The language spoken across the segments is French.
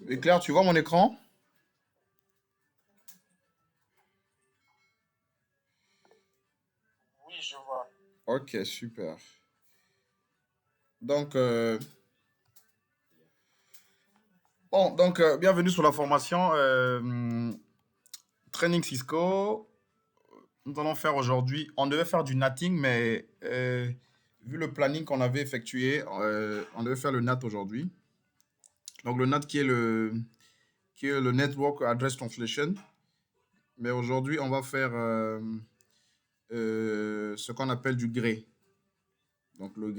Et Claire, tu vois mon écran? Oui, je vois. Ok, super. Donc, bienvenue sur la formation Training Cisco. Nous allons faire aujourd'hui, on devait faire du natting, mais vu le planning qu'on avait effectué, on devait faire le NAT aujourd'hui. Donc, le NAT qui est le Network Address Translation. Mais aujourd'hui, on va faire ce qu'on appelle du gré. Donc, le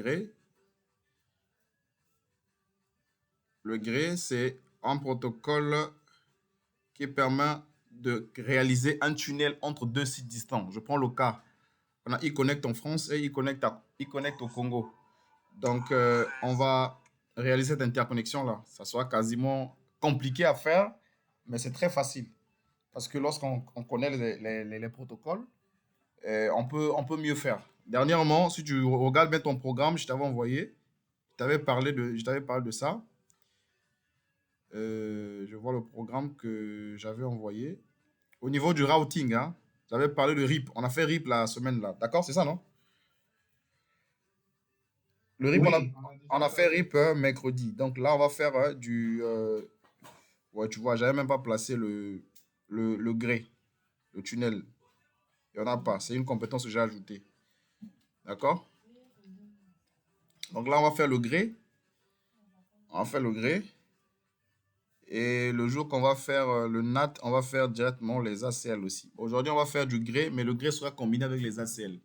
gré, c'est un protocole qui permet de réaliser un tunnel entre deux sites distants. Je prends le cas. On a eConnect en France et eConnect au Congo. Donc, on va réaliser cette interconnexion-là. Ça sera quasiment compliqué à faire, mais c'est très facile. Parce que lorsqu'on connaît les protocoles, on peut mieux faire. Dernièrement, si tu regardes bien ton programme, je t'avais envoyé, je t'avais parlé de ça. Je vois le programme que j'avais envoyé. Au niveau du routing, hein, j'avais parlé de RIP. On a fait RIP la semaine là. D'accord, c'est ça, non? Le RIP, Oui, on a on déjà a fait fait. RIP mercredi. Donc là, on va faire ouais, tu vois, j'avais même pas placé le gré, le tunnel. Il n'y en a pas. C'est une compétence que j'ai ajoutée. D'accord? Donc là, on va faire le gré. On va faire le gré. Et le jour qu'on va faire le NAT, on va faire directement les ACL aussi. Aujourd'hui, on va faire du gré, mais le gré sera combiné avec les ACL.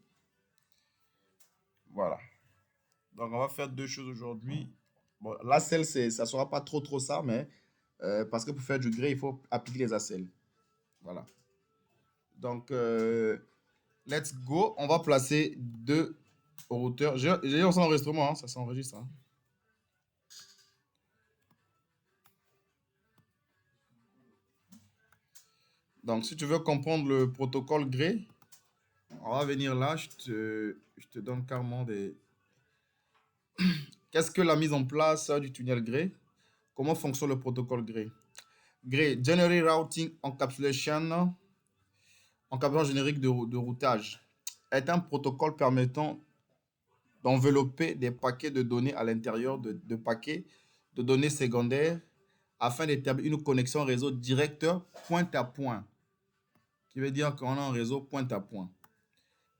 Voilà. Donc, on va faire deux choses aujourd'hui. Bon, l'ACL, ça ne sera pas trop ça, mais parce que pour faire du gré, il faut appliquer les ACL. Voilà. Donc, let's go. On va placer deux routeurs. J'ai un enregistrement, hein, ça s'enregistre, hein. Donc, si tu veux comprendre le protocole gré, on va venir là. Je te donne carrément des. Qu'est-ce que la mise en place du tunnel gré? Comment fonctionne le protocole gré? Gré, General Routing Encapsulation, encapsulation générique de routage, est un protocole permettant d'envelopper des paquets de données à l'intérieur de paquets de données secondaires afin d'établir une connexion réseau direct point à point, qui veut dire qu'on a un réseau point à point.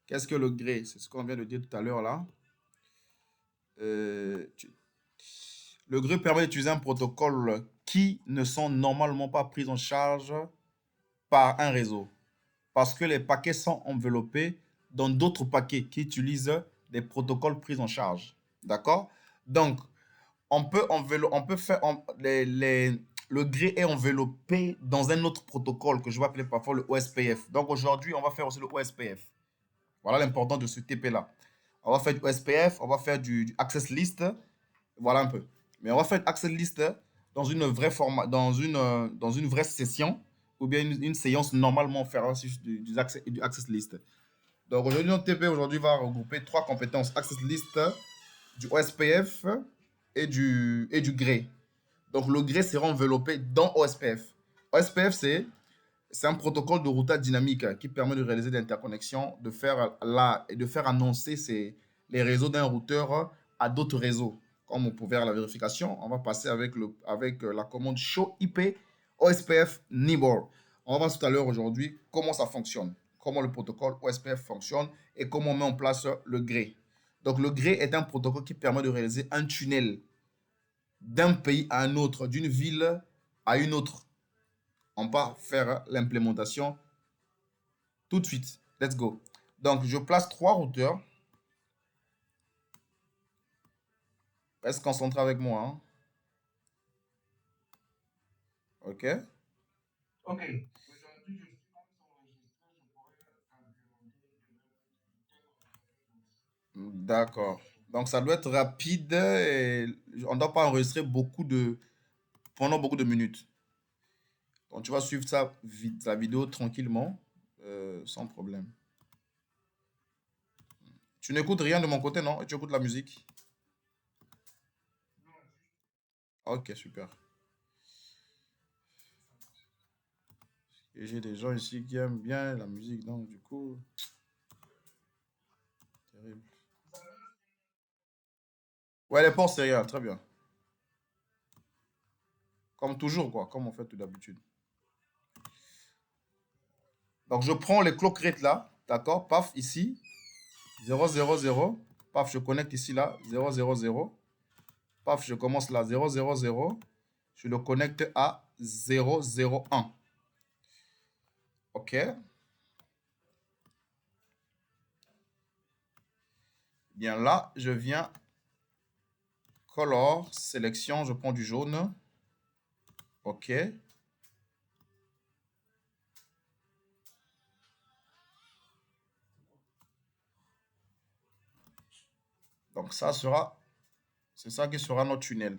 Qu'est-ce que le gré? C'est ce qu'on vient de dire tout à l'heure là. Euh, tu- Le gré permet d'utiliser un protocole qui ne sont normalement pas pris en charge par un réseau, parce que les paquets sont enveloppés dans d'autres paquets qui utilisent des protocoles pris en charge. D'accord? Donc, on peut faire le gré est enveloppé dans un autre protocole que je vais appeler parfois le OSPF. Donc aujourd'hui, on va faire aussi le OSPF. Voilà l'importance de ce TP-là. On va faire du OSPF, on va faire du Access List, voilà un peu. Mais on va faire Access List dans une vraie format, dans une vraie session ou bien une séance normalement faire aussi du Access List. Donc aujourd'hui, notre TP aujourd'hui va regrouper trois compétences Access List, du OSPF et du gré. Donc le gré sera enveloppé dans OSPF. OSPF, c'est un protocole de routage dynamique qui permet de réaliser des interconnexions, de faire annoncer les réseaux d'un routeur à d'autres réseaux. Comme pour faire la vérification, on va passer avec la commande show IP OSPF Nibor. On va voir tout à l'heure aujourd'hui comment ça fonctionne, comment le protocole OSPF fonctionne et comment on met en place le gré. Donc le gré est un protocole qui permet de réaliser un tunnel d'un pays à un autre, d'une ville à une autre. On va faire l'implémentation tout de suite. Let's go. Donc, je place trois routeurs. Reste concentré avec moi, hein. OK. Ok. Aujourd'hui, je suis comme ça enregistré, je pourrais implémenter D'accord. Donc, ça doit être rapide et on ne doit pas enregistrer pendant beaucoup de minutes. Donc, tu vas suivre ça, la vidéo tranquillement, sans problème. Tu n'écoutes rien de mon côté, non? Et tu écoutes la musique? Ok. Ok, super. Et j'ai des gens ici qui aiment bien la musique, donc du coup, terrible. Ouais, les ports sérieux, très bien. Comme toujours, quoi, comme on fait tout d'habitude. Donc, je prends les clock rates là, d'accord, paf, ici, 0, 0, 0, paf, je connecte ici là, 0, 0, 0, paf, je commence là, 0, 0, 0, je le connecte à 0, 0, 1. OK. Bien là, je viens color, sélection, je prends du jaune. OK. Donc ça sera, c'est ça qui sera notre tunnel.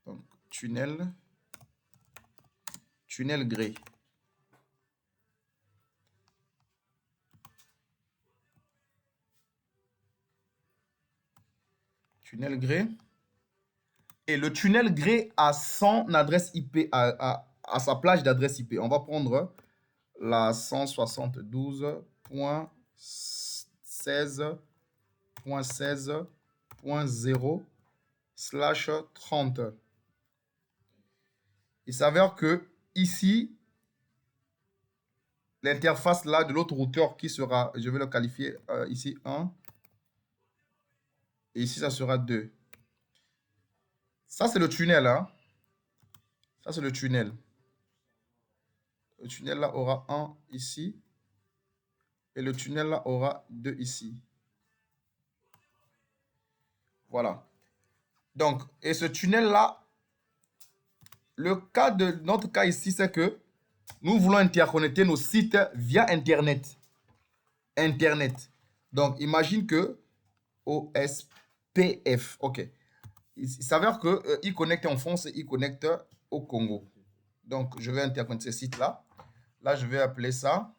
Donc tunnel gris. Tunnel gris. Et le tunnel gris a son adresse IP, à sa plage d'adresse IP. On va prendre la 172.16.16.0/30. Il s'avère que ici, l'interface là de l'autre routeur qui sera, je vais le qualifier ici 1, et ici ça sera 2. Ça c'est le tunnel, hein. Ça c'est le tunnel. Le tunnel là aura 1 ici, et le tunnel là aura 2 ici. Voilà. Donc, et ce tunnel-là, le cas de notre cas ici, c'est que nous voulons interconnecter nos sites via Internet. Internet. Donc, imagine que OSPF, OK. Il s'avère qu'il connecte en France et il connecte au Congo. Donc, je vais interconnecter ce site-là. Là, je vais appeler ça.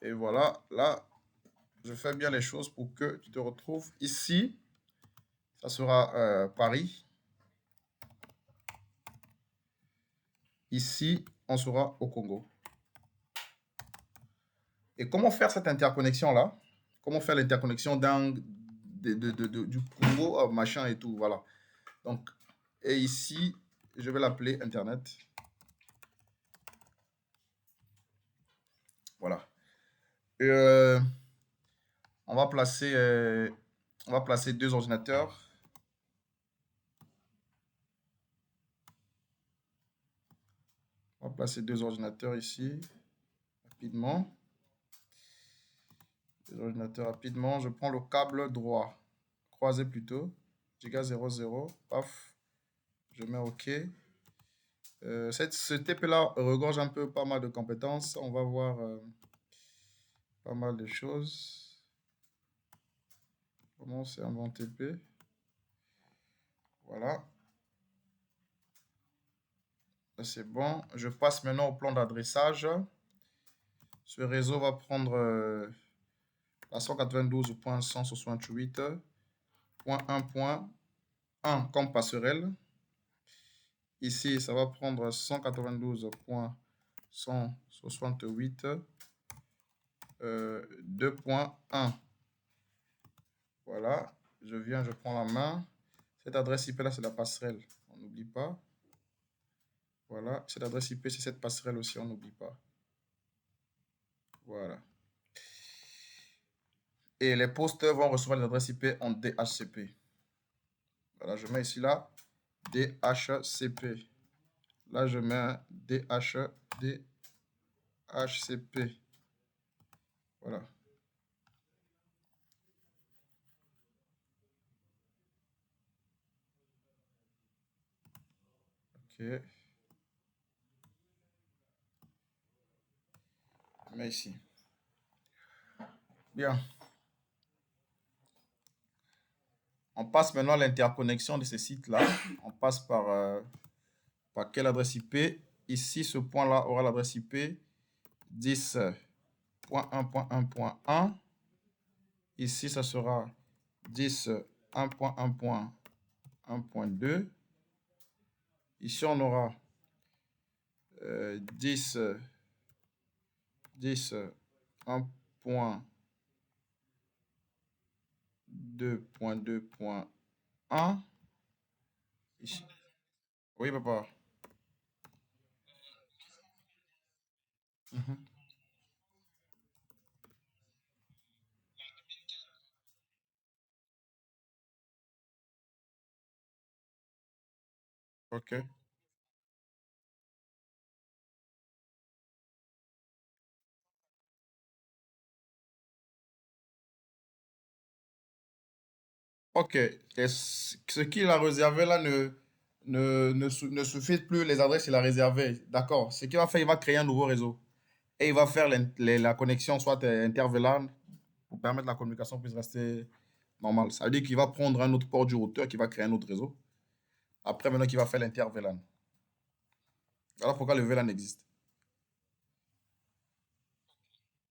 Et voilà, là, je fais bien les choses pour que tu te retrouves ici. Ça sera Paris. Ici, on sera au Congo. Et comment faire cette interconnexion-là? Comment faire l'interconnexion du Congo, machin et tout, voilà. Donc, et ici, je vais l'appeler Internet. Voilà. Et, on va placer 2 ordinateurs. On va placer 2 ordinateurs ici, rapidement. 2 ordinateurs rapidement. Je prends le câble droit, croisé plutôt. Giga 00, paf. Je mets OK. Ce TP-là regorge un peu pas mal de compétences. On va voir pas mal de choses. Comment c'est un bon TP? Voilà. C'est bon. Je passe maintenant au plan d'adressage. Ce réseau va prendre la 192.168.1.1 comme passerelle. Ici, ça va prendre 192.168.2.1. Voilà. Je viens, je prends la main. Cette adresse IP là, c'est la passerelle. On n'oublie pas. Voilà, cette adresse IP, c'est cette passerelle aussi, on n'oublie pas. Voilà. Et les posters vont recevoir l'adresse IP en DHCP. Voilà, je mets ici là, DHCP. Là, je mets DHCP. Voilà. OK. Je mets ici. Bien. On passe maintenant à l'interconnexion de ces sites-là. On passe par quelle adresse IP? Ici, ce point-là aura l'adresse IP 10.1.1.1. Ici, ça sera 10.1.1.1.2. Ici, on aura 10.1.2.2.1. Ici. Oui, papa. Mhm. OK. OK. Et ce qu'il a réservé là ne suffit plus les adresses qu'il a réservées. D'accord. Ce qu'il va faire, il va créer un nouveau réseau. Et il va faire la connexion soit inter-VLAN pour permettre la communication puisse rester normale. Ça veut dire qu'il va prendre un autre port du routeur qui va créer un autre réseau. Après, maintenant, qu'il va faire l'inter-VLAN. Voilà pourquoi le VLAN existe.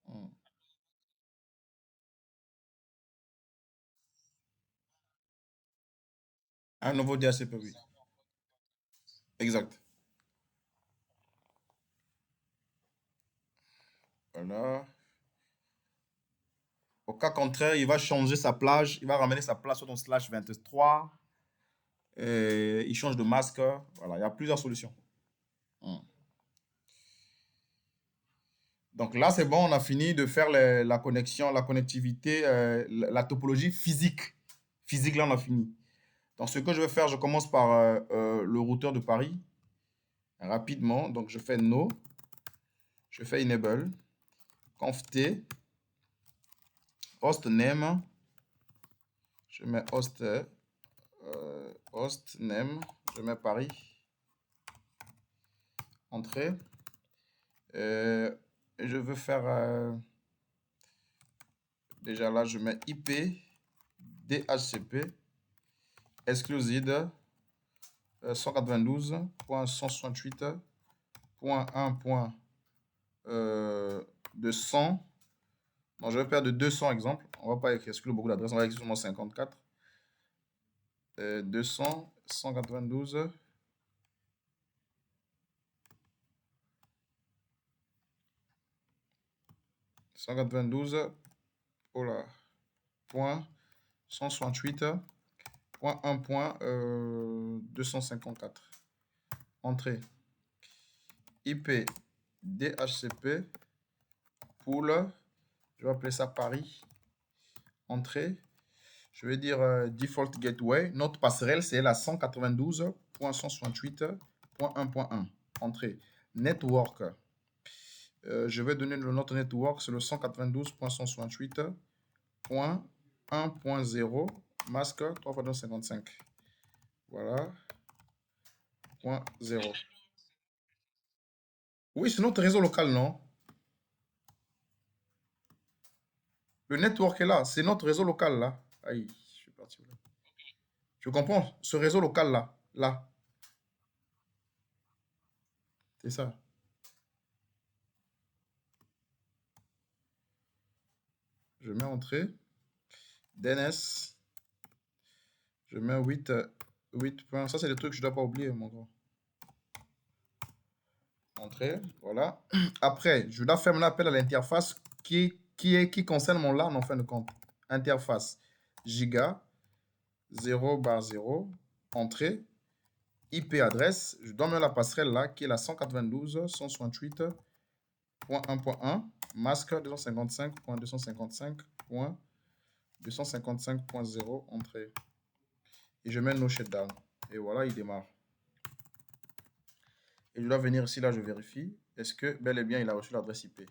Hmm. Un nouveau DHCP, oui. Exact. Voilà. Au cas contraire, il va changer sa plage. Il va ramener sa plage sur ton slash 23. Et il change de masque. Voilà, il y a plusieurs solutions. Hmm. Donc là, c'est bon, on a fini de faire la connexion, la connectivité, la topologie physique. Physique, là, on a fini. Donc, ce que je vais faire, je commence par le routeur de Paris. Rapidement. Donc, je fais no. Je fais enable. Conft host name. Je mets host name. Je mets Paris. Entrée. Je veux faire déjà là, je mets IP DHCP exclusive 192.168.1.200. Bon, je vais faire de 200 exemples. On va pas exclure beaucoup d'adresses. On va exclure seulement 54. 200, 192. 192. Oh là. Point 168.1.254. Entrée. IP DHCP pool. Je vais appeler ça Paris. Entrée. Je vais dire default gateway. Notre passerelle, c'est la 192.168.1.1. Entrée. Network. Je vais donner le notre network, c'est le 192.168.1.0. Masque 3.55. Voilà. Point 0. Oui, c'est notre réseau local, non? Le network est là. C'est notre réseau local, là. Aïe, je suis parti là. Je comprends. Ce réseau local, là. Là. C'est ça. Je mets entrée. DNS. Je mets 8 points. Ça, c'est des trucs que je ne dois pas oublier, mon gars. Entrée. Voilà. Après, je dois faire un appel à l'interface qui concerne mon LAN en fin de compte. Interface. Giga. 0/0. Entrée. IP adresse, je donne la passerelle là qui est la 192.168.1.1, masque 255.255.255.0, entrée. Et je mets no shutdown. Et voilà, il démarre. Et je dois venir ici, là, je vérifie. Est-ce que bel et bien il a reçu l'adresse IP?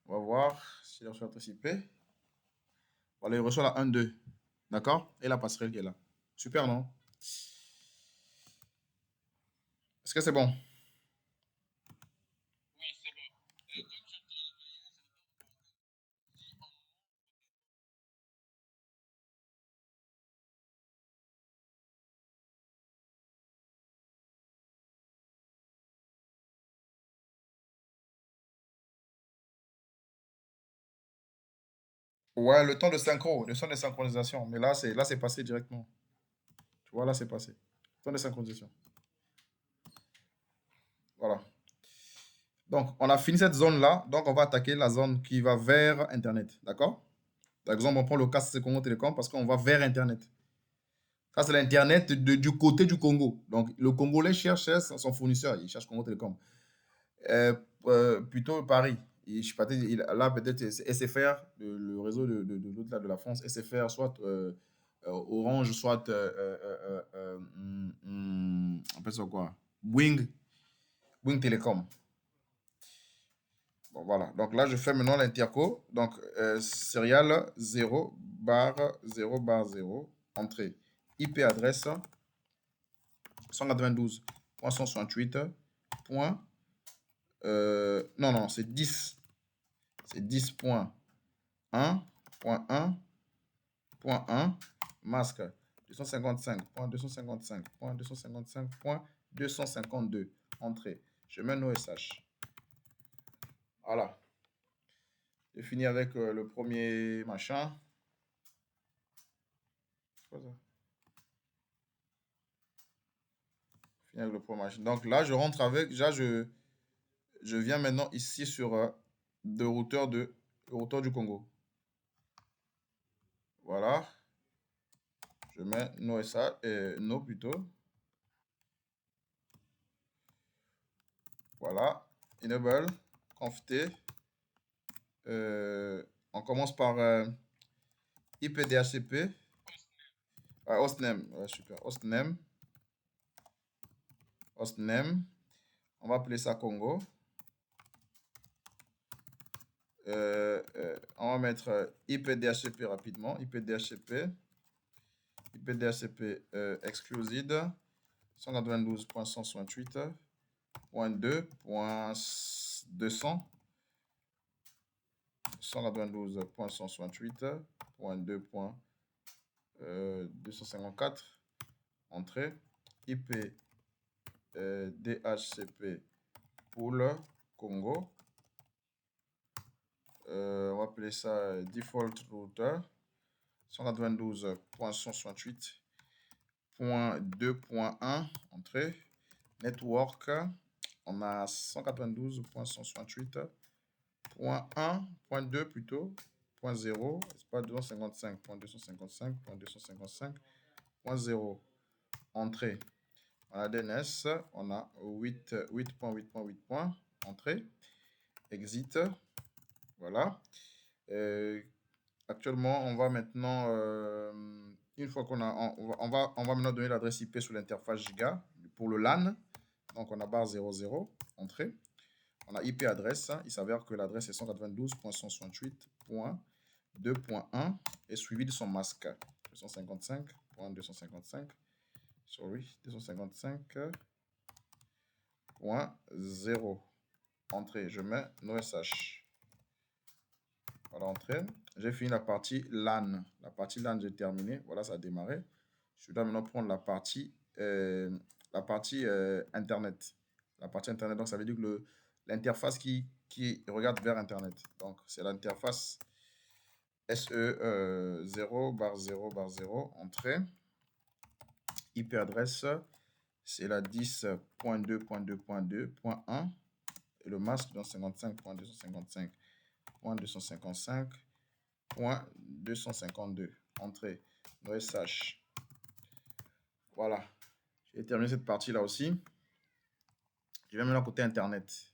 On va voir s'il a reçu l'adresse IP. Voilà, il reçoit la 1.2. D'accord? Et la passerelle qui est là. Super, non? Est-ce que c'est bon? Oui, c'est bon. Et comme je te le voyais, si on Ouais, le temps de synchro, le temps de synchronisation. Mais là, c'est passé directement. Tu vois, là, c'est passé. Temps de synchronisation. Voilà. Donc, on a fini cette zone-là. Donc, on va attaquer la zone qui va vers Internet. D'accord? Par exemple, on prend le cas de Congo Télécom parce qu'on va vers Internet. Ça, c'est l'Internet du côté du Congo. Donc, le Congolais cherche son fournisseur. Il cherche Congo Télécom. Euh, Plutôt Paris. Et je sais pas, là, peut-être c'est SFR, le réseau de l'autre là de la France. SFR, soit Orange, soit on appelle ça quoi? Wing Télécom. Bon, voilà. Donc là, je fais maintenant l'interco. Donc, serial 0 bar 0 bar 0. Entrée. IP adresse 192.168. Non, non, c'est 10. C'est 10.1.1.1. Masque 255.255.255.252. Entrée. Je mets no SH. Voilà. J'ai fini avec le premier machin. C'est quoi ça? Fini avec le premier machin. Donc là, je rentre avec. Déjà, je viens maintenant ici sur le routeur du Congo. Voilà. Je mets no SH, no plutôt. Voilà. Enable, conft. On commence par IP DHCP. Hostname. Ouais, super. Hostname. On va appeler ça Congo. On va mettre IP DHCP rapidement. IP DHCP exclused 192.168.2.200 192.168.2.254. Entrée. IP DHCP pool Congo. On va appeler ça default router 192.168.2.1. Entrée. Network. On a 192.168.1.2 plutôt. .0. C'est pas 255.255.255.0. Entrée. On a DNS. On a 8.8.8. Entrée. Exit. Voilà. Actuellement, on va maintenant, une fois qu'on a, on va maintenant donner l'adresse IP sur l'interface Giga pour le LAN. Donc, on a barre 00, entrée. On a IP adresse. Il s'avère que l'adresse est 192.168.2.1 et suivi de son masque 255.255. Sorry, 255.0. Entrée. Je mets no SH. Voilà, entrée. J'ai fini la partie LAN. La partie LAN, j'ai terminé. Voilà, ça a démarré. Je dois maintenant prendre la partie Internet. La partie Internet, donc ça veut dire que l'interface qui regarde vers Internet. Donc, c'est l'interface SE 0 bar 0 bar 0. Entrée. IP adresse, c'est la 10.2.2.2.1. Et le masque, donc 55.255.255.252. Entrée. No SH. Voilà. J'ai terminé cette partie-là aussi. Je vais maintenant côté Internet.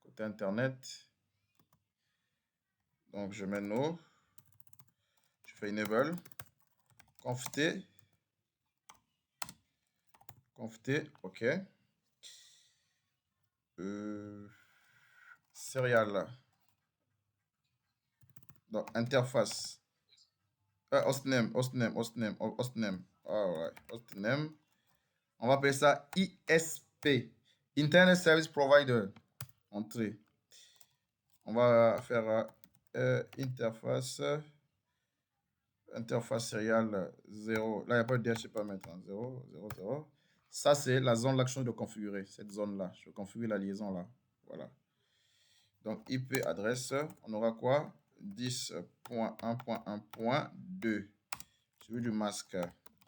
Côté Internet. Donc, je mets no. Je fais enable. Conft. Conft. OK. Serial. Donc, interface. Hostname. Alright. Hostname. On va appeler ça ISP. Internet Service Provider. Entrée. On va faire interface. Interface serial 0. Là, il n'y a pas de DHCP à mettre. 0, 0, 0. Ça, c'est la zone là que je suis de configurer. Cette zone-là. Je configure la liaison là. Voilà. Donc, IP adresse, on aura quoi? 10.1.1.2. Celui du masque.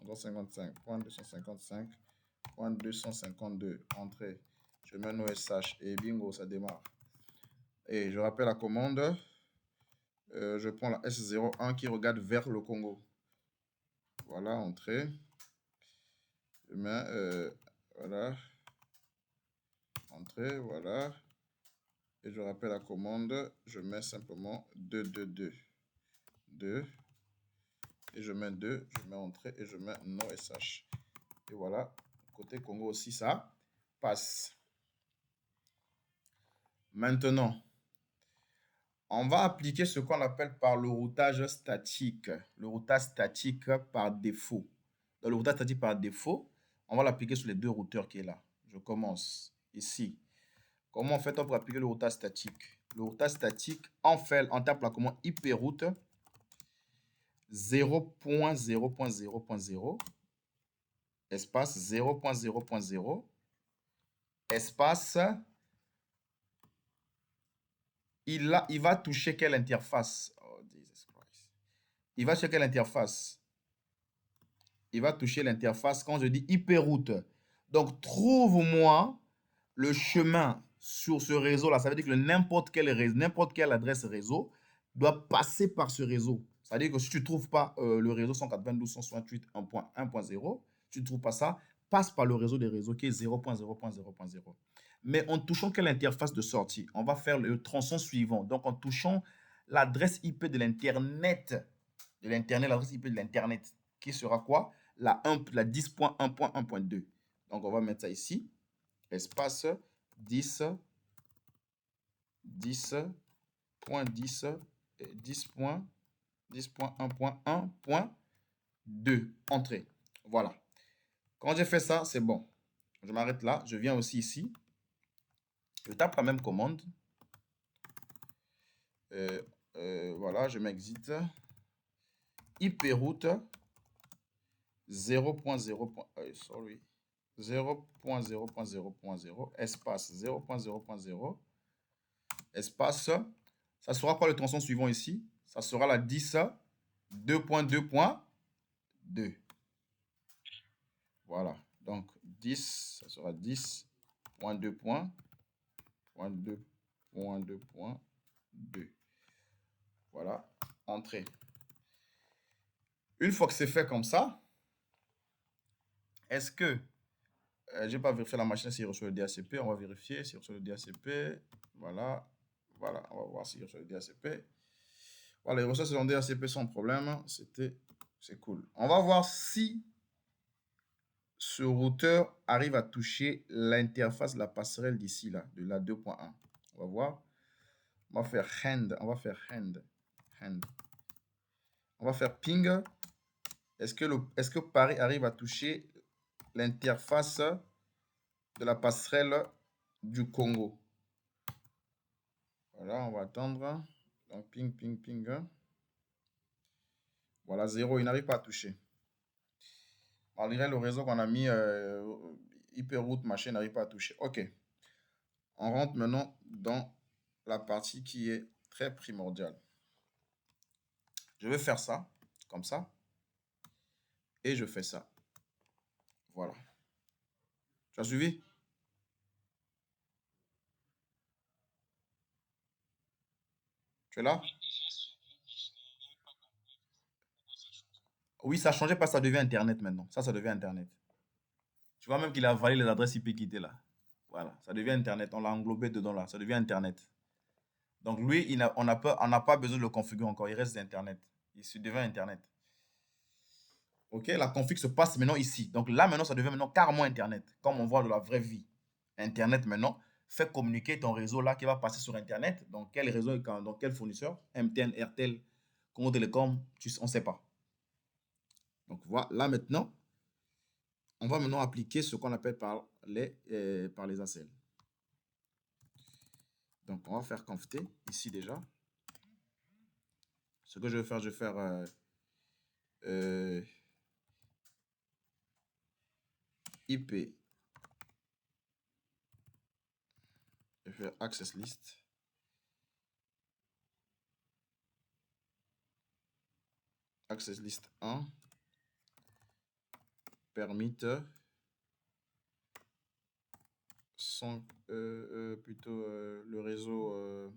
255.255.252. Entrée. Je mets un OSH et bingo, ça démarre. Et je rappelle la commande. Je prends la S01 qui regarde vers le Congo. Voilà, entrée. Je mets, voilà. Entrée, voilà. Et je rappelle la commande. Je mets simplement 222. 2. Et je mets 2. Je mets entrée et je mets no SH. Et voilà. Côté Congo aussi, ça passe. Maintenant, on va appliquer ce qu'on appelle par le routage statique. Le routage statique par défaut. Dans le routage statique par défaut, on va l'appliquer sur les deux routeurs qui est là. Je commence ici. Comment on fait pour appliquer le routage statique? Le routage statique, on tape la commande IP route 0.0.0.0 espace 0.0.0 espace. Il va toucher quelle interface? Oh, Jesus Christ. Il va toucher quelle interface? Il va toucher l'interface quand je dis IP route. Donc, trouve-moi le chemin sur ce réseau-là. Ça veut dire que n'importe quelle adresse réseau doit passer par ce réseau. C'est-à-dire que si tu ne trouves pas le réseau 192.168.1.0, tu ne trouves pas ça, passe par le réseau des réseaux qui est 0.0.0.0. Mais en touchant quelle interface de sortie? On va faire le tronçon suivant. Donc, en touchant l'adresse IP de l'Internet, l'adresse IP de l'Internet, qui sera quoi? La 10.1.1.2. Donc, on va mettre ça ici. Espace 10, 10.10, 10.1.1.2. Entrée. Voilà. Quand j'ai fait ça, c'est bon. Je m'arrête là. Je viens aussi ici. Je tape la même commande. Voilà, je m'exite. IP route 0.0. Sorry. 0.0.0.0 espace 0.0.0 espace. Ça sera quoi le tronçon suivant ici? Ça sera la 10 2.2.2. Voilà. Donc 10, ça sera 10.2.2.2. Voilà. Entrée. Une fois que c'est fait comme ça, est-ce que j'ai pas vérifié la machine s'il reçoit le DHCP? On va vérifier s'il reçoit le DHCP. Voilà. Voilà. On va voir s'il reçoit le DHCP. Voilà, il reçoit son DHCP sans problème. C'est cool. On va voir si ce routeur arrive à toucher l'interface de la passerelle d'ici là, de la 2.1. On va voir. On va faire hand. On va faire hand. On va faire ping. Est-ce que Paris arrive à toucher l'interface de la passerelle du Congo? Voilà, on va attendre. Donc ping. Voilà, 0, il n'arrive pas à toucher. Malgré le réseau qu'on a mis, hyperroute, machin, n'arrive pas à toucher. OK. On rentre maintenant dans la partie qui est très primordiale. Je vais faire ça, comme ça. Et je fais ça. Voilà. Tu as suivi? Tu es là? Oui, ça a changé parce que ça devient Internet maintenant. Ça devient Internet. Tu vois même qu'il a avalé les adresses IP qui étaient là. Voilà, ça devient Internet. On l'a englobé dedans là. Ça devient Internet. Donc lui, on n'a pas besoin de le configurer encore. Il reste Internet. Il se devient Internet. Ok, la config se passe maintenant ici. Donc là, maintenant, ça devient maintenant carrément Internet. Comme on voit de la vraie vie. Internet maintenant fait communiquer ton réseau là qui va passer sur Internet. Donc quel réseau, dans quel fournisseur? MTN, RTL, Congo Télécom, on ne sait pas. Donc voilà, là maintenant, on va maintenant appliquer ce qu'on appelle par les ACL. Donc on va faire conft ici déjà. Ce que je vais faire IP. Je vais faire access list. Access list 1 permit le réseau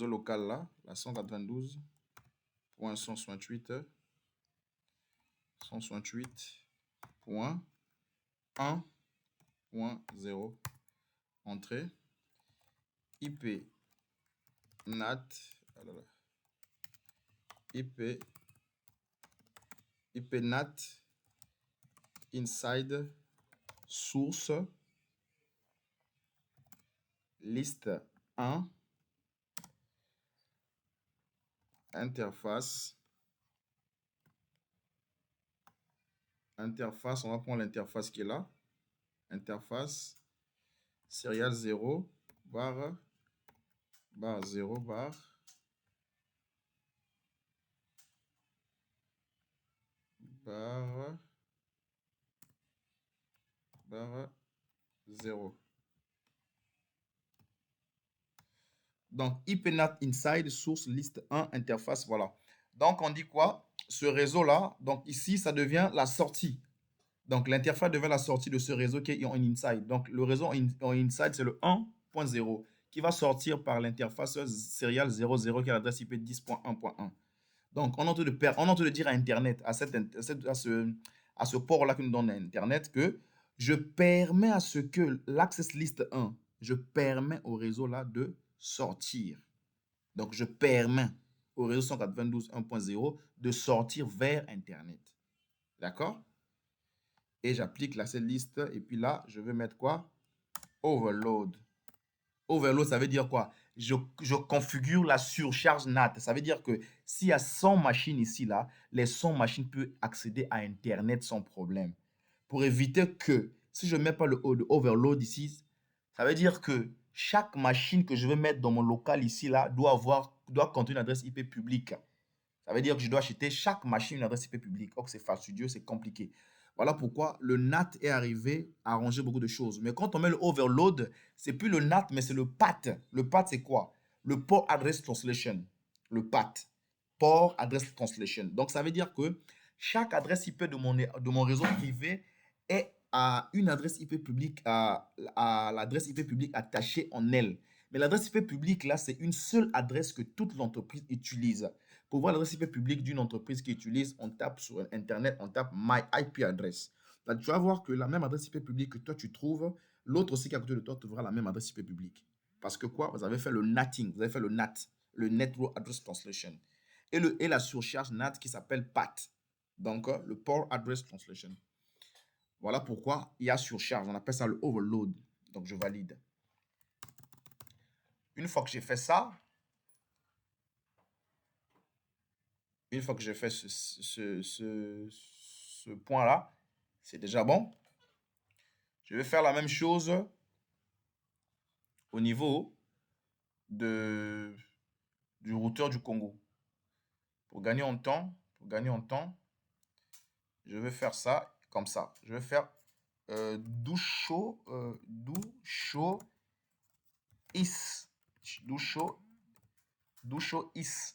local là, la 192.168.1.0 entrée IP NAT IP NAT inside source liste 1 interface, on va prendre l'interface qui est là, interface serial 0 barre 0 barre 0. Donc, IPNAT inside source liste 1 interface, voilà. Donc, on dit quoi? Ce réseau-là, donc ici, ça devient la sortie. Donc, l'interface devient la sortie de ce réseau qui est en inside. Donc, le réseau en inside, c'est le 1.0 qui va sortir par l'interface serial 00 qui est l'adresse IP 10.1.1. Donc, on est en train de dire à Internet, à ce port-là qui nous donne Internet, que je permets à ce que l'access list 1, je permets au réseau-là de sortir. Donc, je permets au réseau 192.1.0 de sortir vers Internet. D'accord? Et j'applique l'access list. Et puis là, je vais mettre quoi? Overload. Overload, ça veut dire quoi? Je configure la surcharge NAT. Ça veut dire que s'il y a 100 machines ici, là, les 100 machines peuvent accéder à Internet sans problème. Pour éviter que, si je ne mets pas le overload ici, ça veut dire que chaque machine que je vais mettre dans mon local ici, là, doit contenir une adresse IP publique. Ça veut dire que je dois acheter chaque machine une adresse IP publique. Or, c'est fastidieux, c'est compliqué. Voilà pourquoi le NAT est arrivé à arranger beaucoup de choses. Mais quand on met le overload, c'est plus le NAT, mais c'est le PAT. Le PAT, c'est quoi? Le Port Address Translation. Le PAT. Port Address Translation. Donc, ça veut dire que chaque adresse IP de mon réseau privé est à une adresse IP publique, à l'adresse IP publique attachée en elle. Mais l'adresse IP publique, là, c'est une seule adresse que toute l'entreprise utilise. Pour voir l'adresse IP publique d'une entreprise qui utilise, on tape sur Internet, on tape My IP address. Là, tu vas voir que la même adresse IP publique que toi, tu trouves, l'autre aussi qui est à côté de toi trouvera la même adresse IP publique. Parce que quoi? Vous avez fait le NATing, vous avez fait le NAT, le Network Address Translation. Et la surcharge NAT qui s'appelle PAT. Donc, le Port Address Translation. Voilà pourquoi il y a surcharge. On appelle ça le overload. Donc, je valide. Une fois que j'ai fait ça, une fois que j'ai fait ce point-là, c'est déjà bon. Je vais faire la même chose au niveau du routeur du Congo. Pour gagner en temps, je vais faire ça comme ça. Je vais faire Dusho is. Dusho is.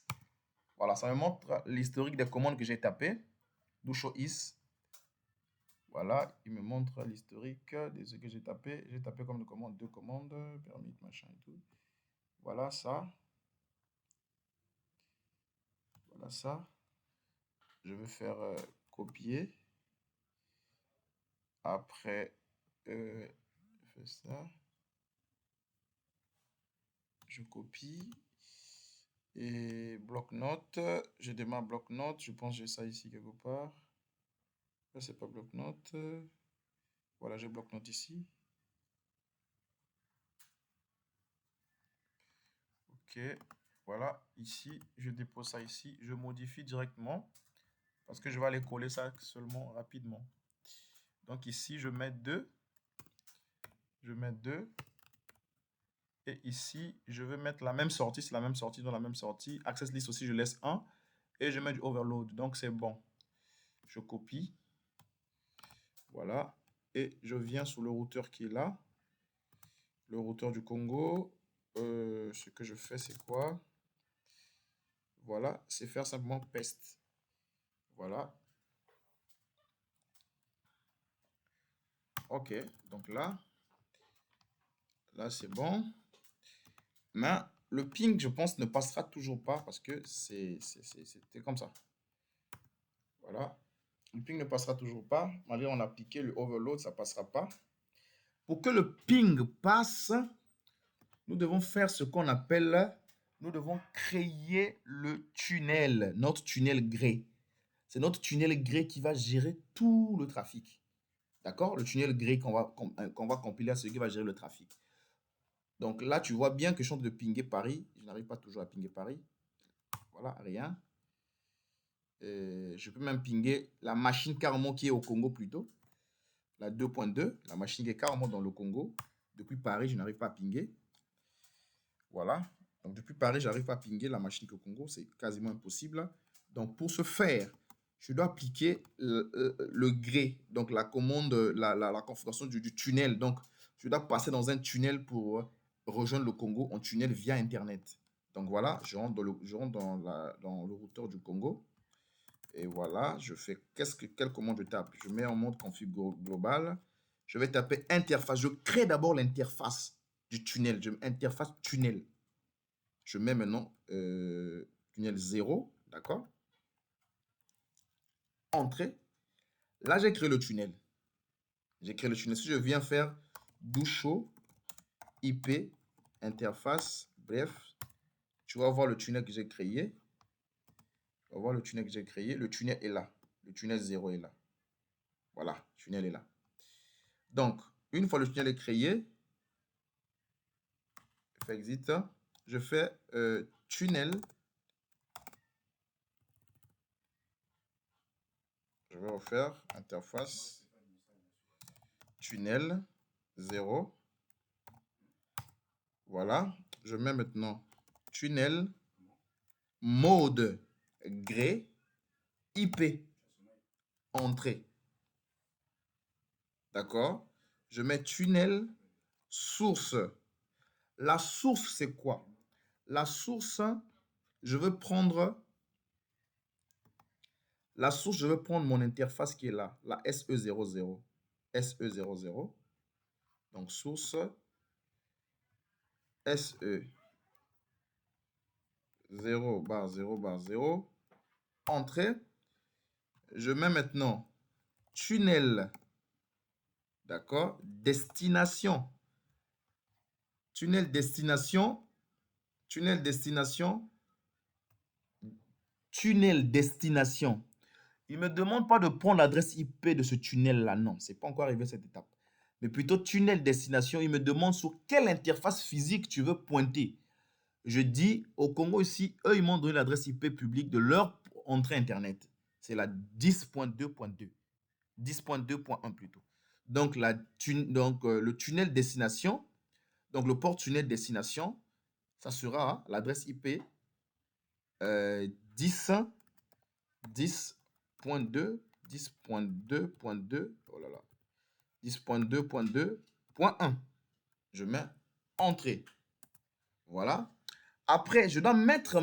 Voilà, ça me montre l'historique des commandes que j'ai tapées. Dusho is. Voilà, il me montre l'historique de ce que j'ai tapé. J'ai tapé comme de commandes, 2 commandes, permis, machin et tout. Voilà ça. Voilà ça. je vais faire copier. Après, je fais ça. Je copie. Et bloc-notes. Je démarre bloc-notes. Je pense que j'ai ça ici quelque part. Là, c'est pas bloc-notes. Voilà, j'ai bloc-notes ici. Ok. Voilà, ici, je dépose ça ici. Je modifie directement parce que je vais aller coller ça seulement rapidement. Donc ici, je mets 2. Je mets 2. Et ici, je vais mettre la même sortie. C'est la même sortie dans la même sortie. Access list aussi, je laisse 1. Et je mets du overload. Donc, c'est bon. Je copie. Voilà. Et je viens sur le routeur qui est là. Le routeur du Congo. Ce que je fais, c'est quoi? Voilà. C'est faire simplement paste. Voilà. OK. Donc là, c'est bon. Mais le ping, je pense, ne passera toujours pas parce que c'était comme ça. Voilà. Le ping ne passera toujours pas. Malgré on a appliqué le overload, ça ne passera pas. Pour que le ping passe, nous devons faire ce qu'on appelle, nous devons créer le tunnel, notre tunnel gré. C'est notre tunnel gré qui va gérer tout le trafic. D'accord? Le tunnel gré qu'on va compiler à celui qui va gérer le trafic. Donc là, tu vois bien que je suis en train de pinguer Paris. Je n'arrive pas toujours à pinguer Paris. Voilà, rien. Je peux même pinguer la machine carrément qui est au Congo plutôt. La 2.2, la machine qui est carrément dans le Congo. Depuis Paris, je n'arrive pas à pinguer. Voilà. Donc depuis Paris, je n'arrive pas à pinguer la machine qui est au Congo. C'est quasiment impossible. Donc pour ce faire, je dois appliquer le gré. Donc la commande, la configuration du tunnel. Donc je dois passer dans un tunnel pour rejoindre le Congo en tunnel via Internet. Donc voilà, je rentre dans le routeur du Congo. Et voilà, je fais quelle commande je tape? Je mets en mode config global. Je vais taper interface. Je crée d'abord l'interface du tunnel. Je mets interface tunnel. Je mets maintenant tunnel 0. D'accord? Entrée. Là, j'ai créé le tunnel. J'ai créé le tunnel. Si je viens faire doucho IP interface, bref, tu vas voir le tunnel que j'ai créé. Tu vas voir le tunnel que j'ai créé. Le tunnel est là. Le tunnel 0 est là. Voilà, le tunnel est là. Donc, une fois le tunnel est créé, je fais exit, je fais tunnel. Je vais refaire interface tunnel 0. Voilà, je mets maintenant tunnel mode gré IP entrée. D'accord? Je mets tunnel source. La source, c'est quoi? La source, je veux prendre mon interface qui est là, la SE00. SE00. Donc, source SE 0 bar 0 bar 0. Entrée. Je mets maintenant tunnel. D'accord? Destination. Tunnel destination. Tunnel destination. Tunnel destination. Il ne me demande pas de prendre l'adresse IP de ce tunnel-là. Non, ce n'est pas encore arrivé à cette étape. Mais plutôt tunnel destination. Il me demande sur quelle interface physique tu veux pointer. Je dis au Congo ici, eux, ils m'ont donné l'adresse IP publique de leur entrée Internet. C'est la 10.2.2. 10.2.1 plutôt. Donc, le tunnel destination, donc le port tunnel destination, ça sera l'adresse IP 10.2.2, 10.2.2, oh là là, 10.2.2.1. Je mets entrée. Voilà. Après, je dois maintenant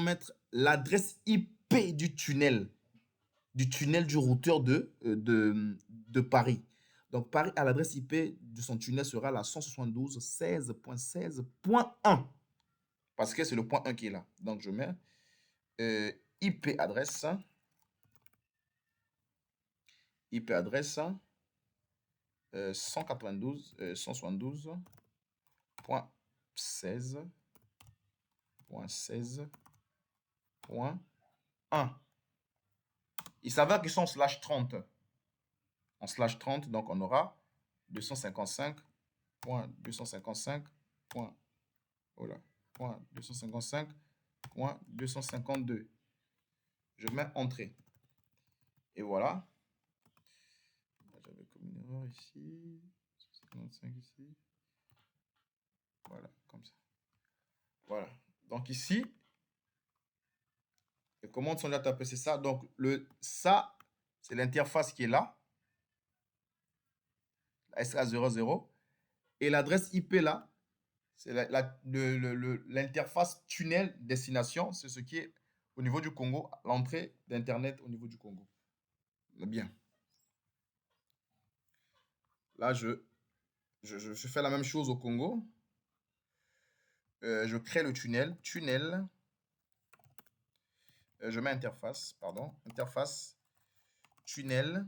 mettre l'adresse IP du tunnel du routeur de Paris. Donc, Paris, à l'adresse IP de son tunnel sera la 172.16.16.1. parce que c'est le point 1 qui est là. Donc, je mets IP adresse 192.168.16.1. Il s'avère qu'ils sont en slash 30. En slash 30, donc on aura 255.255.252. Je mets entrée. Et voilà. J'avais comme une erreur ici. 55 ici. Voilà, comme ça. Voilà. Donc ici, les commandes sont déjà tapées, c'est ça. Donc ça, c'est l'interface qui est là. La SA00. Et l'adresse IP là, c'est l'interface tunnel destination. C'est ce qui est au niveau du Congo, l'entrée d'Internet au niveau du Congo. Bien. Là, je fais la même chose au Congo. Je crée le tunnel. Je mets interface, interface tunnel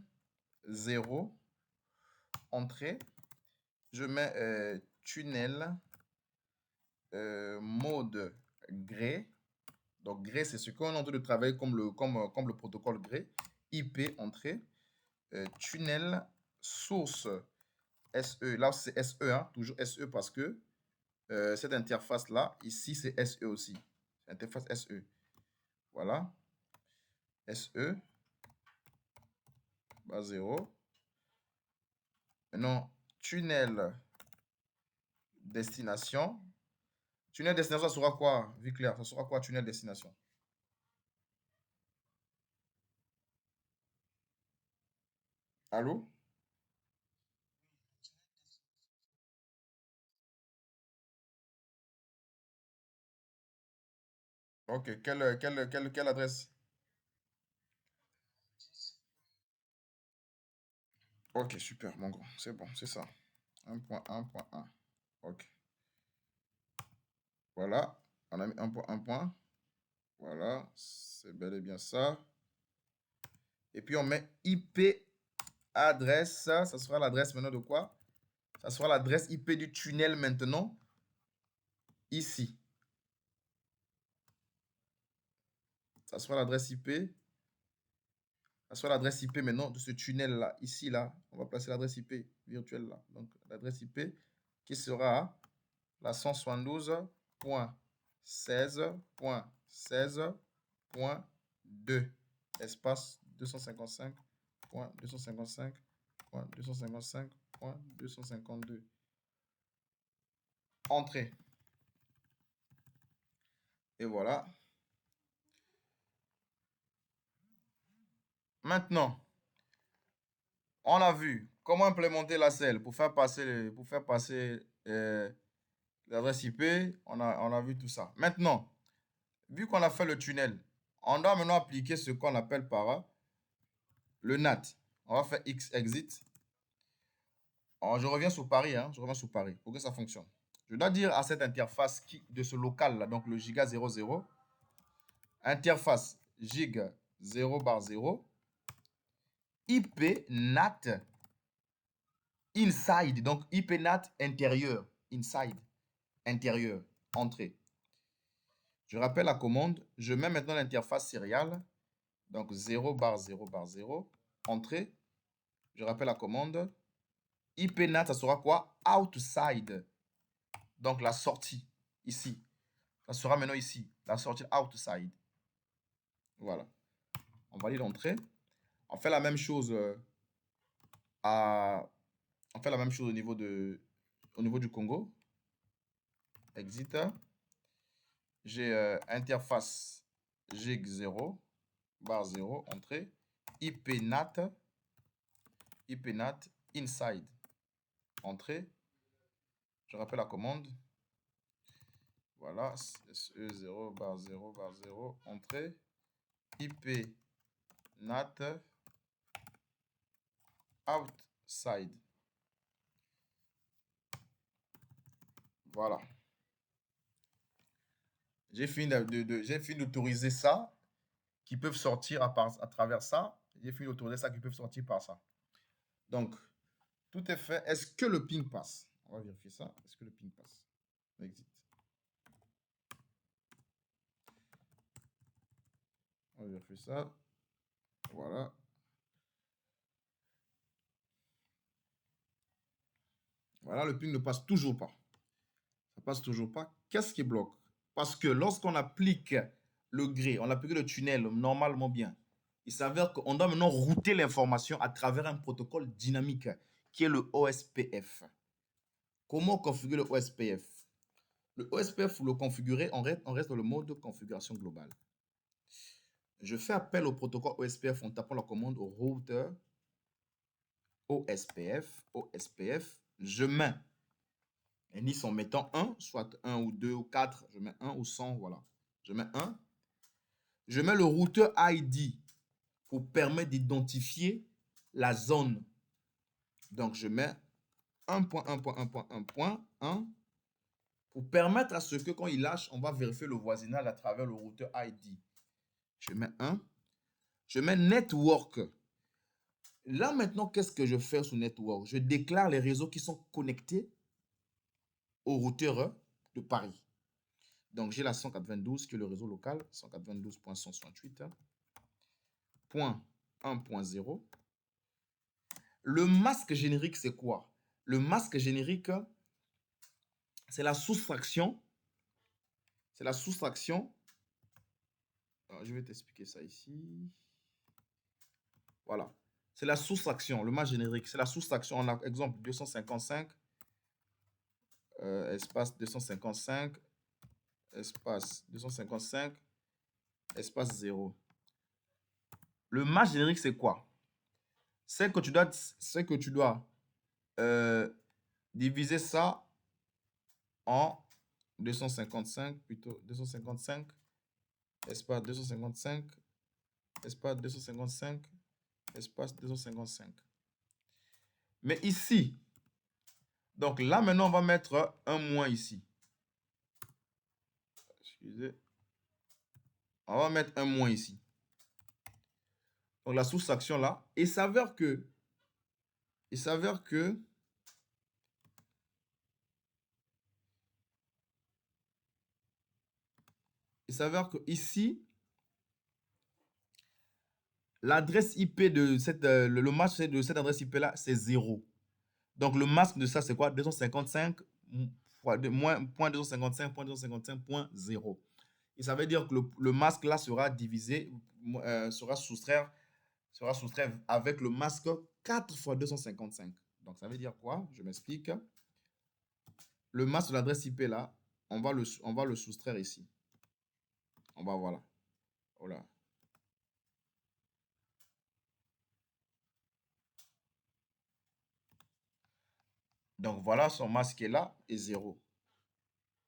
0, entrée. Je mets tunnel mode gré. Donc gré, c'est ce qu'on est en train de travailler comme le protocole gré. IP entrée. Tunnel source SE. Là, c'est SE, hein, toujours SE parce que cette interface-là, ici, c'est SE aussi. Interface SE. Voilà. SE. Bas 0. Maintenant, tunnel destination. Tunnel destination, ça sera quoi, vu clair? Ça sera quoi, tunnel destination? Allô? Ok, quelle adresse? Ok, super, mon grand. C'est bon, c'est ça. 1.1.1. Ok. Voilà. On a mis 1.1. Voilà. C'est bel et bien ça. Et puis, on met IP adresse. Ça sera l'adresse maintenant de quoi? Ça sera l'adresse IP du tunnel maintenant. Ici. Ça sera l'adresse IP. Ça sera l'adresse IP maintenant de ce tunnel-là. Ici, là. On va placer l'adresse IP virtuelle là. Donc, l'adresse IP qui sera la 172.16.16.2. Espace 255.255.255.252. Entrée. Et voilà. Maintenant, on a vu comment implémenter la selle pour faire passer l'adresse IP. On a vu tout ça. Maintenant, vu qu'on a fait le tunnel, on doit maintenant appliquer ce qu'on appelle par le NAT. On va faire X exit. Je reviens sur Paris, hein, pour que ça fonctionne. Je dois dire à cette interface de ce local là, donc le giga 00, interface giga 0 bar 0, IP NAT inside, donc IP NAT intérieur, inside, intérieur, entrée. Je rappelle la commande, je mets maintenant l'interface serial, donc 0 bar 0 bar 0, entrée. Je rappelle la commande, IP NAT, ça sera quoi? Outside, donc la sortie, ici. Ça sera maintenant ici, la sortie outside. Voilà. On valide l'entrée. On fait la même chose on fait la même chose au niveau du Congo. Exit. J'ai interface gig 0 bar 0 entrée IP NAT inside entrée. Je rappelle la commande. Voilà, SE 0 bar 0 bar 0 entrée IP NAT outside. Voilà. J'ai fini j'ai fini d'autoriser ça, qui peuvent sortir à travers ça. J'ai fini d'autoriser ça, qui peuvent sortir par ça. Donc, tout est fait. Est-ce que le ping passe? On va vérifier ça. Est-ce que le ping passe? Exit. On va vérifier ça. Voilà. Voilà, le ping ne passe toujours pas. Ça passe toujours pas. Qu'est-ce qui bloque? Parce que lorsqu'on applique le gré, on applique le tunnel normalement bien, il s'avère qu'on doit maintenant router l'information à travers un protocole dynamique qui est le OSPF. Comment configurer le OSPF? Le OSPF, pour le configurer, on reste dans le mode de configuration globale. Je fais appel au protocole OSPF en tapant la commande au router OSPF. Je mets indice en mettant 1, soit 1 ou 2 ou 4, je mets 1 ou 100, voilà. Je mets 1. Je mets le routeur ID pour permettre d'identifier la zone. Donc, je mets 1.1.1.1.1 pour permettre à ce que quand il lâche, on va vérifier le voisinage à travers le routeur ID. Je mets 1. Je mets network. Là, maintenant, qu'est-ce que je fais sur network? Je déclare les réseaux qui sont connectés au routeur de Paris. Donc, j'ai la 192 qui est le réseau local, 192.168.1.0. Le masque générique, c'est quoi? Le masque générique, c'est la soustraction. C'est la soustraction. Alors, je vais t'expliquer ça ici. Voilà. C'est la soustraction. Le masque générique, c'est la soustraction. On a exemple 255, espace 255, espace 255, espace 0. Le masque générique, c'est quoi? C'est que tu dois diviser ça en 255, plutôt 255, espace 255, espace 255, espace 255. Mais ici, donc là maintenant, on va mettre un moins ici. Excusez. On va mettre un moins ici. Donc la soustraction là. Il s'avère que ici, l'adresse IP de le masque de cette adresse IP là, c'est 0. Donc le masque de ça, c'est quoi? 255 moins .255.255.0. Et ça veut dire que le masque là sera divisé, sera soustraire avec le masque 4 fois 255. Donc ça veut dire quoi? Je m'explique. Le masque de l'adresse IP là, on va le soustraire ici. On va voilà. Voilà. Donc voilà, son masque est là et 0.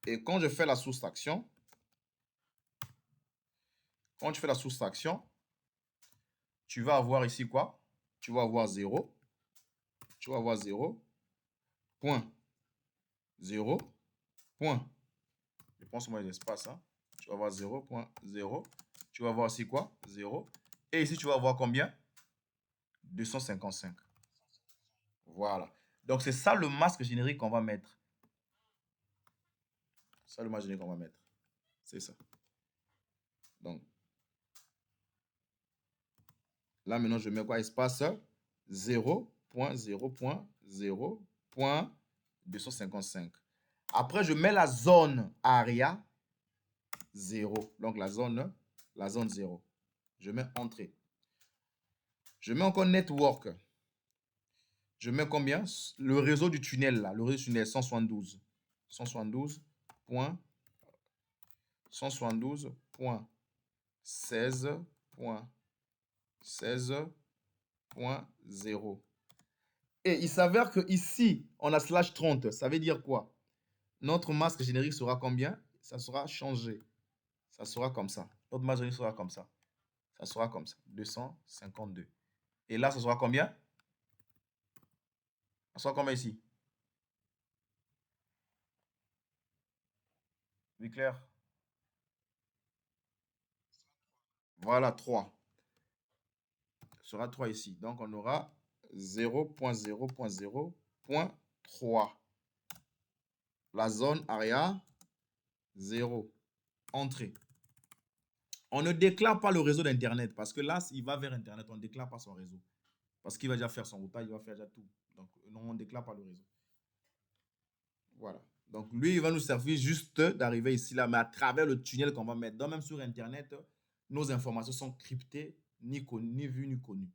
Et quand je fais la soustraction, tu vas avoir ici quoi? Tu vas avoir 0. Tu vas avoir 0. Point. 0. Point. Je pense moi l'espace. Hein? Tu vas avoir 0.0. Tu vas avoir ici quoi? 0. Et ici, tu vas avoir combien? 255. Voilà. Donc, c'est ça le masque générique qu'on va mettre. Ça, le masque générique qu'on va mettre. C'est ça. Donc, là, maintenant, je mets quoi? Espace 0.0.0.255. Après, je mets la zone area 0. Donc, la zone 0. Je mets entrée. Je mets encore network. Je mets combien? Le réseau du tunnel, là. Le réseau du tunnel, 172. 172.16.16.0. Et il s'avère que ici, on a slash 30. Ça veut dire quoi? Notre masque générique sera combien? Ça sera changé. Ça sera comme ça. Notre masque générique sera comme ça. Ça sera comme ça. 252. Et là, ça sera combien? Ça sera combien ici? Oui, clair. Voilà, 3. Ce sera 3 ici. Donc, on aura 0.0.0.3. La zone area 0. Entrée. On ne déclare pas le réseau d'Internet parce que là, il va vers Internet. On ne déclare pas son réseau. Parce qu'il va déjà faire son routage, il va faire déjà tout. Donc, non, on ne déclare pas le réseau. Voilà. Donc, lui, il va nous servir juste d'arriver ici, là, mais à travers le tunnel qu'on va mettre. Donc, même sur Internet, nos informations sont cryptées, ni vues, ni connues.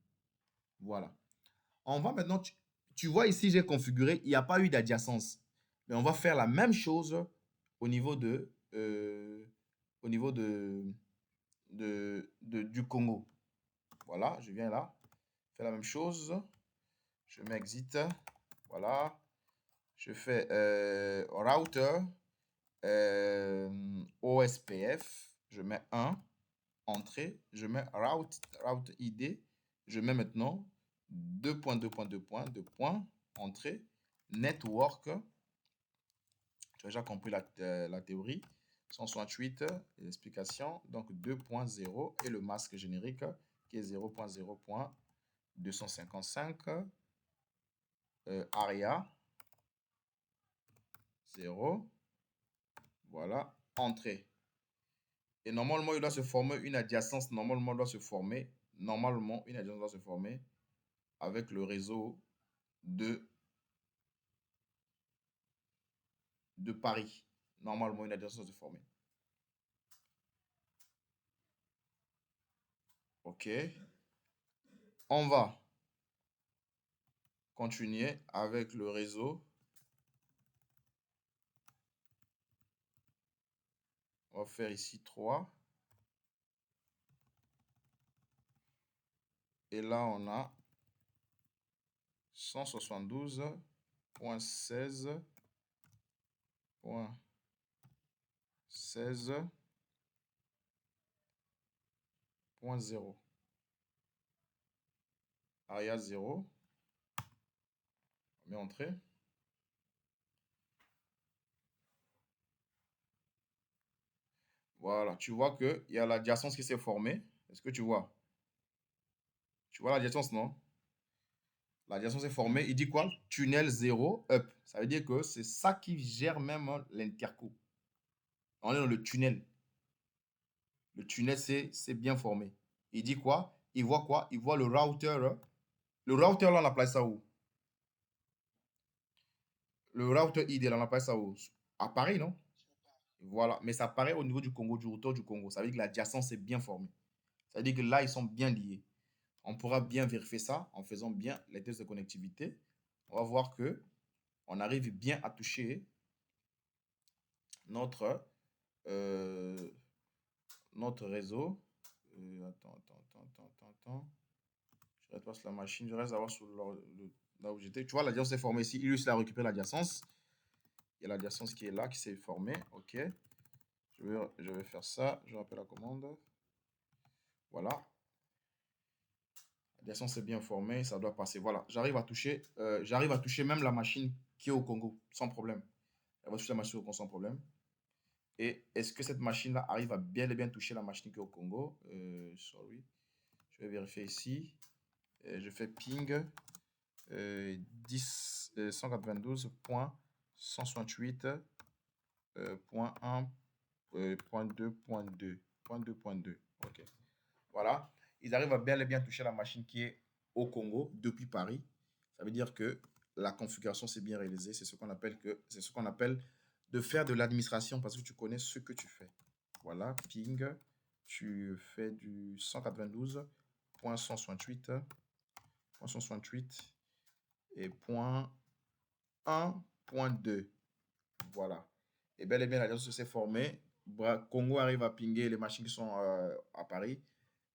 Voilà. On va maintenant, tu vois ici, j'ai configuré, il n'y a pas eu d'adjacence. Mais on va faire la même chose au niveau du Congo. Voilà, je viens là, fais la même chose. Je mets exit. Voilà. Je fais router, OSPF. Je mets 1, entrée. Je mets route ID. Je mets maintenant 2.2.2.2. Entrée. Network. Tu as déjà compris la théorie. 168, l'explication. Donc 2.0 et le masque générique qui est 0.0.255. ARIA 0. Voilà, entrée. Et normalement, il doit se former une adjacence. Normalement, doit se former. Normalement, une adjacence doit se former avec le réseau de Paris. Normalement, une adjacence doit se former. OK. On va continuer avec le réseau. On va faire ici 3. Et là, on a 172.16.16.0. ARIA 0. On met entrée. Voilà, tu vois qu'il y a l'adjacence qui s'est formée. Est-ce que tu vois? Tu vois l'adjacence, non? L'adjacence est formée. Il dit quoi? Tunnel 0 up. Ça veut dire que c'est ça qui gère même l'interco. On est dans le tunnel. Le tunnel, c'est bien formé. Il dit quoi? Il voit quoi? Il voit le router. Le router, là, on appelle ça où? Le router ID, là, on appelle ça où? À Paris, non? Voilà. Mais ça apparaît au niveau du Congo, du routeur du Congo. Ça veut dire que l'adjacence est bien formée. Ça veut dire que là, ils sont bien liés. On pourra bien vérifier ça en faisant bien les tests de connectivité. On va voir que on arrive bien à toucher notre, euh, notre réseau. Attends. Je repasse la machine. Je reste à voir sur là où j'étais. Tu vois, l'adjacence est formée ici. Il a récupéré l'adjacence. Il y a l'adjacence qui est là, qui s'est formée. OK. Je vais faire ça. Je rappelle la commande. Voilà. L'adjacence est bien formée. Ça doit passer. Voilà. J'arrive à toucher même la machine qui est au Congo sans problème. Elle va toucher la machine au Congo sans problème. Et est-ce que cette machine-là arrive à bien et bien toucher la machine qui est au Congo? Sorry. Je vais vérifier ici. Je fais ping 192.168.1.2.2. OK. Voilà. Ils arrivent à bien et bien toucher la machine qui est au Congo depuis Paris. Ça veut dire que la configuration s'est bien réalisée. C'est ce qu'on appelle de faire de l'administration parce que tu connais ce que tu fais. Voilà, ping, tu fais du 192.168 et point 1.2. Voilà. Et bel et bien, l'alliance s'est formée. Congo arrive à pinguer les machines qui sont à Paris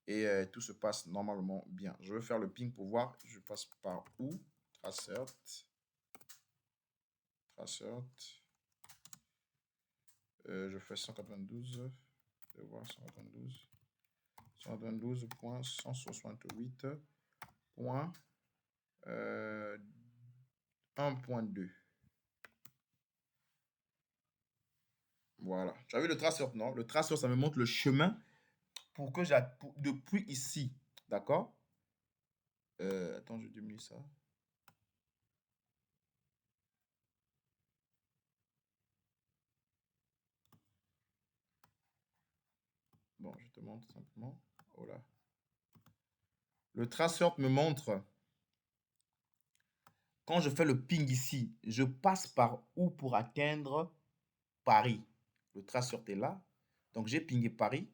et tout se passe normalement bien. Je vais faire le ping pour voir. Je passe par où? Tracert. Je fais 192. Je vais voir 192. 192.168.1.2. Voilà. Tu as vu le traceur, non? Le traceur, ça me montre le chemin pour que depuis ici, d'accord? Attends, je diminue ça. Bon, je te montre simplement. Voilà. Le traceur me montre, quand je fais le ping ici, je passe par où pour atteindre Paris? Le traceur est là. Donc, j'ai pingé Paris.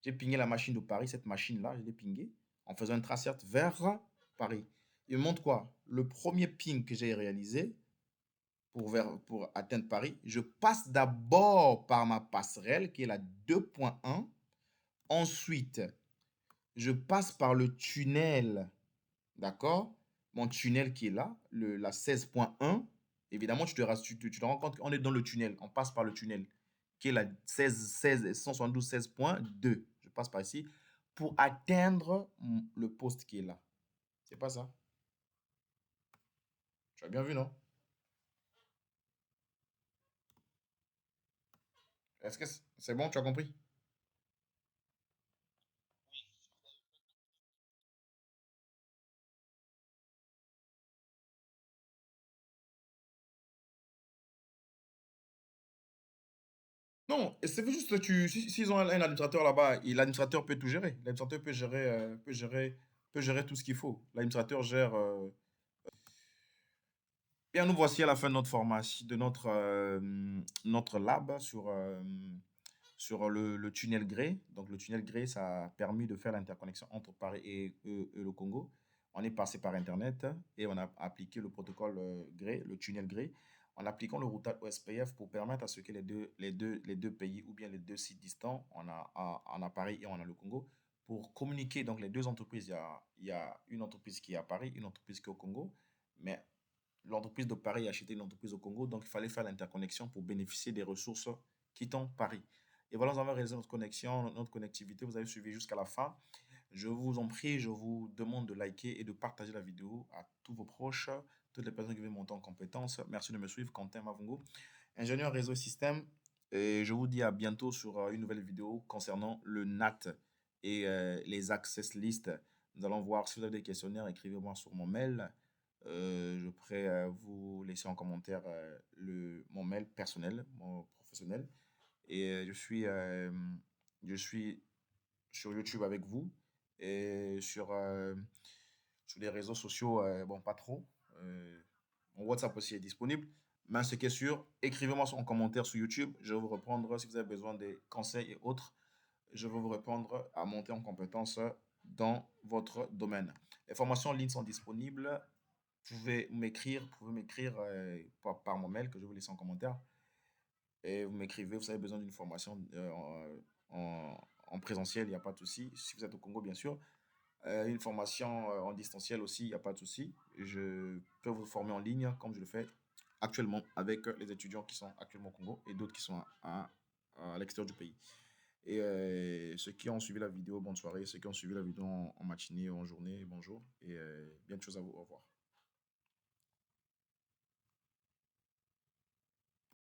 J'ai pingé la machine de Paris, cette machine-là, je l'ai pingée en faisant un traceur vers Paris. Il me montre quoi? Le premier ping que j'ai réalisé pour atteindre Paris, je passe d'abord par ma passerelle qui est la 2.1. Ensuite, je passe par le tunnel, d'accord? Mon tunnel qui est là, la 16.1. Évidemment, tu te rends compte qu'on est dans le tunnel. On passe par le tunnel qui est la 172.16.2. Je passe par ici pour atteindre le poste qui est là. C'est pas ça? Tu as bien vu, non? Est-ce que c'est bon? Tu as compris? Non, et c'est juste que s'ils ont un administrateur là-bas, l'administrateur peut tout gérer. L'administrateur peut gérer tout ce qu'il faut. L'administrateur gère. Bien, nous voici à la fin de notre formation, de notre lab sur le tunnel Grey. Donc, le tunnel Grey, ça a permis de faire l'interconnexion entre Paris et le Congo. On est passé par Internet et on a appliqué le protocole Grey, le tunnel Grey, en appliquant le routage OSPF pour permettre à ce que les deux pays ou bien les deux sites distants, on a Paris et on a le Congo, pour communiquer. Donc, les deux entreprises, il y a une entreprise qui est à Paris, une entreprise qui est au Congo, mais l'entreprise de Paris a acheté une entreprise au Congo, donc il fallait faire l'interconnexion pour bénéficier des ressources quittant Paris. Et voilà, nous avons réalisé notre connexion, notre connectivité. Vous avez suivi jusqu'à la fin. Je vous en prie, je vous demande de liker et de partager la vidéo à tous vos proches, toutes les personnes qui veulent monter en compétences. Merci de me suivre, Quentin Mavungo, ingénieur réseau et système. Et je vous dis à bientôt sur une nouvelle vidéo concernant le NAT et les access lists. Nous allons voir si vous avez des questionnaires, écrivez-moi sur mon mail. Je pourrais vous laisser en commentaire mon mail personnel, mon professionnel. Et je suis sur YouTube avec vous et sur les réseaux sociaux, bon, pas trop. Mon WhatsApp aussi est disponible. Mais ce qui est sûr, écrivez-moi en commentaire sur YouTube. Je vais vous répondre si vous avez besoin des conseils et autres. Je vais vous répondre à monter en compétence dans votre domaine. Les formations en ligne sont disponibles. Vous pouvez m'écrire par mon mail que je vais vous laisser en commentaire. Et vous m'écrivez, vous avez besoin d'une formation en présentiel, il n'y a pas de souci. Si vous êtes au Congo, bien sûr. Une formation en distanciel aussi, il n'y a pas de souci. Je peux vous former en ligne comme je le fais actuellement avec les étudiants qui sont actuellement au Congo et d'autres qui sont à l'extérieur du pays. Et ceux qui ont suivi la vidéo, bonne soirée. Ceux qui ont suivi la vidéo en matinée ou en journée, bonjour. Et bien de choses à vous. Au revoir.